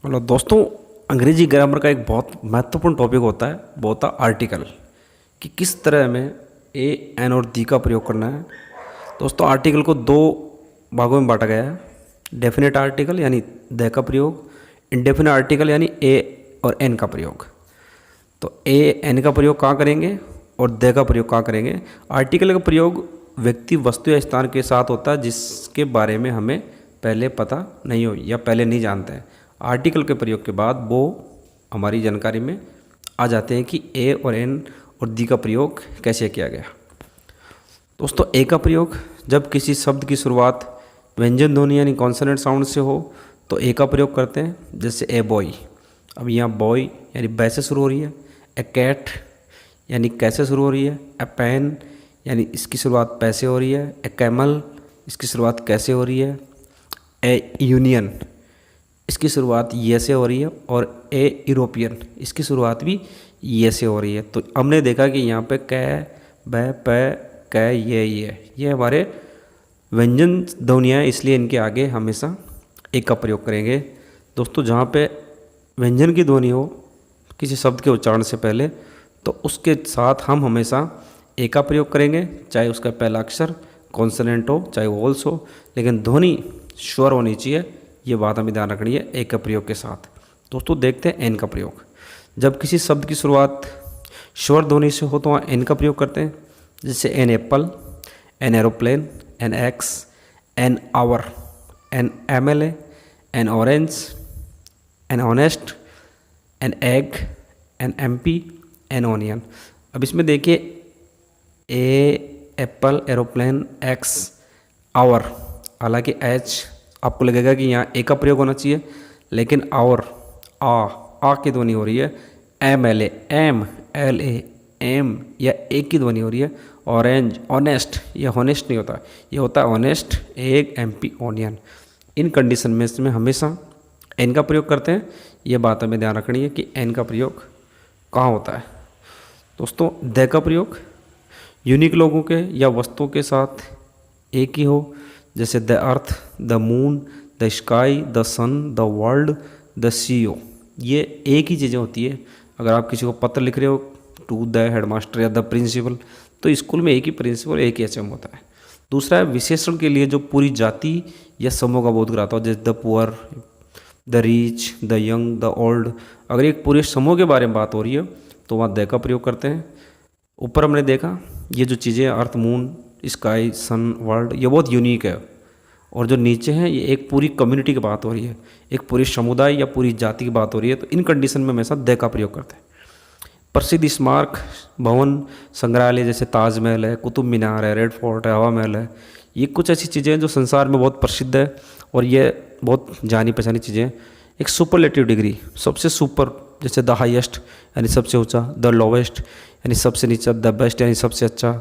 Hello दोस्तों। अंग्रेजी grammar का एक बहुत महत्वपूर्ण टॉपिक होता है, वो होता है आर्टिकल, कि किस तरह हमें ए एन और दी का प्रयोग करना है। दोस्तों, आर्टिकल को दो भागों में बांटा गया है। डेफिनेट आर्टिकल यानी द का प्रयोग, इंडेफिनेट आर्टिकल यानी ए और एन का प्रयोग। तो ए एन का प्रयोग कहाँ करेंगे और द का प्रयोग कहाँ करेंगे। आर्टिकल का प्रयोग व्यक्ति, वस्तु या स्थान के साथ होता है जिसके बारे में हमें पहले पता नहीं हो या पहले नहीं जानते हैं। आर्टिकल के प्रयोग के बाद वो हमारी जानकारी में आ जाते हैं कि ए और एन और दी का प्रयोग कैसे किया गया। दोस्तों, ए का प्रयोग जब किसी शब्द की शुरुआत व्यंजन ध्वनि यानी कॉन्सोनेंट साउंड से हो तो ए का प्रयोग करते हैं। जैसे ए बॉय, अब यहाँ बॉय यानी बै से शुरू हो रही है। ए कैट यानी कैसे शुरू हो रही है। ए पेन यानी इसकी शुरुआत पैसे हो रही है। ए कैमल, इसकी शुरुआत कैसे हो रही है। ए यूनियन, इसकी शुरुआत ये से हो रही है। और ए यूरोपियन, इसकी शुरुआत भी ये से हो रही है। तो हमने देखा कि यहाँ पे कै, बै, पै, कै, ये हमारे व्यंजन ध्वनियाँ, इसलिए इनके आगे हमेशा ए का प्रयोग करेंगे। दोस्तों, जहाँ पे व्यंजन की ध्वनि हो किसी शब्द के उच्चारण से पहले, तो उसके साथ हम हमेशा ए का प्रयोग करेंगे, चाहे उसका पहला अक्षर कॉन्सोनेंट हो चाहे वोवल्स हो, लेकिन ध्वनि स्वर होनी चाहिए। ये बात हमें ध्यान रखनी है ए का प्रयोग के साथ। दोस्तों, देखते हैं एन का प्रयोग। जब किसी शब्द की शुरुआत स्वर ध्वनि से हो तो वहाँ एन का प्रयोग करते हैं। जैसे an apple, an aeroplane, an x, an hour, an MLA, an orange, an honest, an egg, an MP, an onion. अब इसमें देखिए a apple, aeroplane, x, hour, हालांकि एच आपको लगेगा कि यहाँ ए का प्रयोग होना चाहिए, लेकिन और आ की ध्वनि हो रही है। एम एल ए एम या ए की ध्वनि हो रही है। ऑरेंज, ऑनेस्ट, ये हॉनेस्ट नहीं होता, ये होता है ऑनेस्ट, एग, एमपी, ऑनियन। इन कंडीशन में इसमें हमेशा एन का प्रयोग करते हैं। ये बात हमें ध्यान रखनी है कि एन का प्रयोग कहाँ होता है। दोस्तों, द का प्रयोग यूनिक लोगों के या वस्तुओं के साथ एक ही हो। जैसे the earth, the moon, the sky, the sun, the world, the CO. ये एक ही चीज़ें होती है। अगर आप किसी को पत्र लिख रहे हो टू द हेडमास्टर या द प्रिंसिपल, तो स्कूल में एक ही प्रिंसिपल, एक ही एचएम होता है। दूसरा है विशेषण के लिए जो पूरी जाति या समूह का बोध कराता हो। जैसे the poor, the rich, the young, the old. अगर एक पूरे समूह के बारे में बात हो रही है तो वहाँ द का प्रयोग करते हैं। ऊपर हमने देखा ये जो चीज़ें अर्थ, मून, स्काई, सन, वर्ल्ड, ये बहुत यूनिक है। और जो नीचे हैं ये एक पूरी कम्युनिटी की बात हो रही है, एक पूरी समुदाय या पूरी जाति की बात हो रही है। तो इन कंडीशन में हमेशा द का प्रयोग करते हैं। प्रसिद्ध स्मारक, भवन, संग्रहालय जैसे ताजमहल है, कुतुब मीनार है, रेड फोर्ट है, हवा महल है, ये कुछ ऐसी चीज़ें हैं जो संसार में बहुत प्रसिद्ध है और ये बहुत जानी पहचानी चीज़ें हैं। एक सुपरलेटिव डिग्री, सबसे सुपर, जैसे द हाईएस्ट यानी सबसे ऊंचा, द लोवेस्ट यानी सबसे नीचा, द बेस्ट यानी सबसे अच्छा,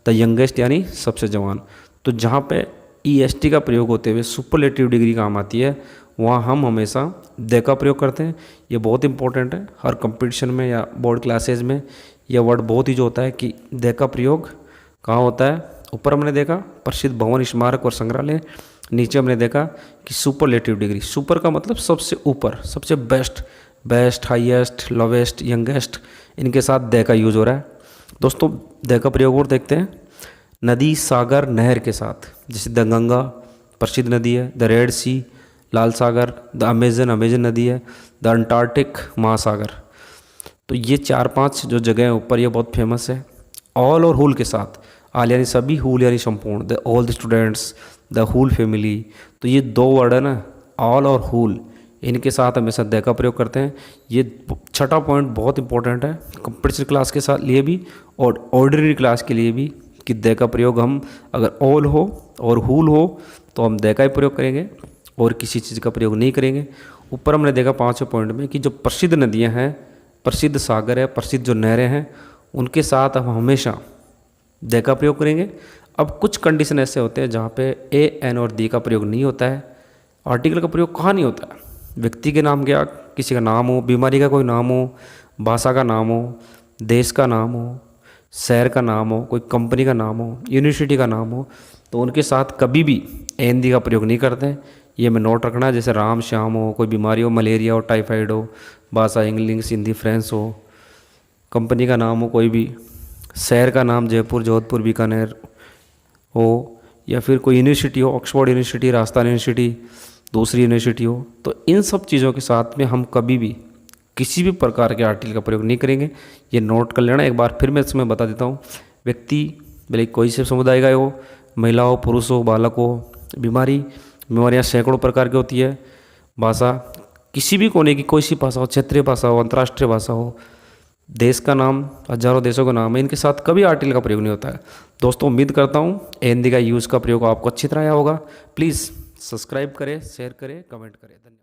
द यंगेस्ट यानी सबसे जवान। तो जहाँ पे ईएसटी का प्रयोग होते हुए सुपरलेटिव डिग्री काम आती है, वहाँ हम हमेशा द का प्रयोग करते हैं। ये बहुत इंपॉर्टेंट है, हर कंपटीशन में या बोर्ड क्लासेज में यह वर्ड बहुत ही जो होता है कि द का प्रयोग कहाँ होता है। ऊपर हमने देखा प्रसिद्ध भवन, स्मारक और संग्रहालय। नीचे हमने देखा कि सुपरलेटिव डिग्री, सुपर का मतलब सबसे ऊपर, सबसे best, best, highest, lowest, youngest, इनके साथ द का यूज हो रहा है। दोस्तों, द का प्रयोग और देखते हैं नदी, सागर, नहर के साथ। जैसे द गंगा प्रसिद्ध नदी है, द रेड सी, लाल सागर, द अमेजन, अमेजन नदी है, द अंटार्कटिक महासागर। तो ये 4-5 जो जगह हैं ऊपर, ये बहुत फेमस है। ऑल और हुल के साथ, आल यानी सभी, हुल यानी संपूर्ण, the all the students, the whole family. तो ये दो वर्ड है ना, ऑल और हुल, इनके साथ हमेशा द का प्रयोग करते हैं। ये छठा पॉइंट बहुत इंपॉर्टेंट है कंपटीशन क्लास के साथ लिए भी और ऑर्डिनरी क्लास के लिए भी, कि द का प्रयोग हम अगर ऑल हो और हुल हो तो हम द का ही प्रयोग करेंगे और किसी चीज़ का प्रयोग नहीं करेंगे। ऊपर हमने देखा 5वें पॉइंट में कि जो प्रसिद्ध नदियां हैं, प्रसिद्ध सागर है, प्रसिद्ध जो नहरें हैं, उनके साथ हम हमेशा द का प्रयोग करेंगे। अब कुछ कंडीशन ऐसे होते हैं जहाँ पे ए एन और दी का प्रयोग नहीं होता है। आर्टिकल का प्रयोग कहाँ नहीं होता है? व्यक्ति के नाम, क्या किसी का नाम हो, बीमारी का कोई नाम हो, भाषा का नाम हो, देश का नाम हो, शहर का नाम हो, कोई कंपनी का नाम हो, यूनिवर्सिटी का नाम हो, तो उनके साथ कभी भी एन दी का प्रयोग नहीं करते हैं। ये हमें नोट रखना है, जैसे राम श्याम हो, कोई बीमारी हो, मलेरिया हो, टाइफाइड हो, भाषा इंग्लिश हिंदी फ्रेंच हो, कंपनी का नाम हो कोई भी, शहर का नाम जयपुर जोधपुर बीकानेर हो, या फिर कोई यूनिवर्सिटी हो, ऑक्सफोर्ड यूनिवर्सिटी, राजस्थान यूनिवर्सिटी, दूसरी यूनिवर्सिटी हो, तो इन सब चीज़ों के साथ में हम कभी भी किसी भी प्रकार के आर्टिकल का प्रयोग नहीं करेंगे। ये नोट कर लेना। एक बार फिर मैं इसमें बता देता हूँ। व्यक्ति भले कोई से समुदाय का हो, महिला हो, पुरुष हो, बालक हो, बीमारियाँ सैकड़ों प्रकार की होती है। भाषा किसी भी कोने की कोई सी भाषा हो, क्षेत्रीय भाषा हो, अंतर्राष्ट्रीय भाषा हो, देश का नाम, हजारों देशों का नाम है, इनके साथ कभी आर्टिकल का प्रयोग नहीं होता है। दोस्तों उम्मीद करता हूँ हिंदी का यूज़ का प्रयोग आपको अच्छी तरह आया होगा। प्लीज़ सब्सक्राइब करें, शेयर करें, कमेंट करें। धन्यवाद।